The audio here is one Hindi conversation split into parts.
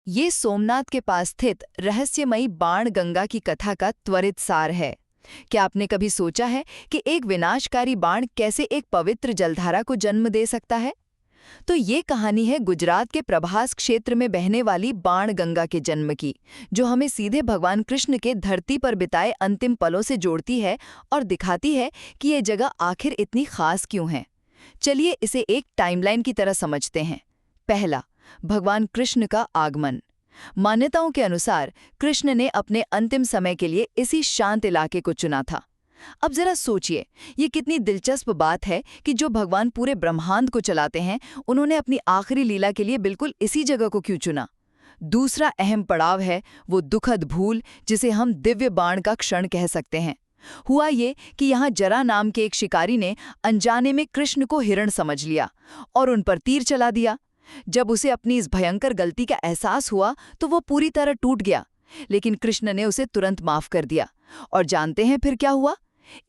ये सोमनाथ के पास स्थित रहस्यमयी बाण गंगा की कथा का त्वरित सार है। क्या आपने कभी सोचा है कि एक विनाशकारी बाण कैसे एक पवित्र जलधारा को जन्म दे सकता है? तो ये कहानी है गुजरात के प्रभास क्षेत्र में बहने वाली बाण गंगा के जन्म की, जो हमें सीधे भगवान कृष्ण के धरती पर बिताए अंतिम पलों से जोड़ती है और दिखाती है कि ये जगह आखिर इतनी खास क्यों है। चलिए इसे एक टाइमलाइन की तरह समझते हैं। पहला, भगवान कृष्ण का आगमन। मान्यताओं के अनुसार कृष्ण ने अपने अंतिम समय के लिए इसी शांत इलाके को चुना था। अब जरा सोचिए, ये कितनी दिलचस्प बात है कि जो भगवान पूरे ब्रह्मांड को चलाते हैं, उन्होंने अपनी आखिरी लीला के लिए बिल्कुल इसी जगह को क्यों चुना। दूसरा अहम पड़ाव है वो दुखद भूल, जिसे हम दिव्य बाण का क्षण कह सकते हैं। हुआ ये कि यहाँ जरा नाम के एक शिकारी ने अनजाने में कृष्ण को हिरण समझ लिया और उन पर तीर चला दिया। जब उसे अपनी इस भयंकर गलती का एहसास हुआ तो वो पूरी तरह टूट गया, लेकिन कृष्ण ने उसे तुरंत माफ कर दिया। और जानते हैं फिर क्या हुआ?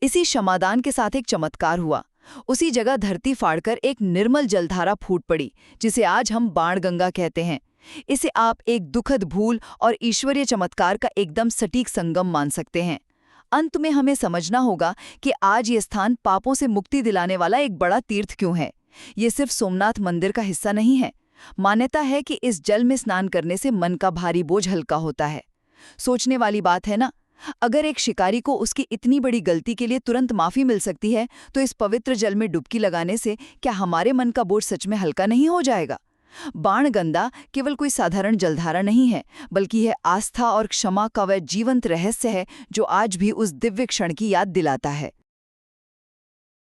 इसी क्षमादान के साथ एक चमत्कार हुआ। उसी जगह धरती फाड़कर एक निर्मल जलधारा फूट पड़ी, जिसे आज हम बाणगंगा कहते हैं। इसे आप एक दुखद भूल और ईश्वरीय चमत्कार का एकदम सटीक संगम मान सकते हैं। अंत में हमें समझना होगा कि आज ये स्थान पापों से मुक्ति दिलाने वाला एक बड़ा तीर्थ क्यों है। ये सिर्फ सोमनाथ मंदिर का हिस्सा नहीं है। मान्यता है कि इस जल में स्नान करने से मन का भारी बोझ हल्का होता है। सोचने वाली बात है ना? अगर एक शिकारी को उसकी इतनी बड़ी गलती के लिए तुरंत माफी मिल सकती है, तो इस पवित्र जल में डुबकी लगाने से क्या हमारे मन का बोझ सच में हल्का नहीं हो जाएगा? बाणगंगा केवल कोई साधारण जलधारा नहीं है, बल्कि यह आस्था और क्षमा का वह जीवंत रहस्य है जो आज भी उस दिव्य क्षण की याद दिलाता है।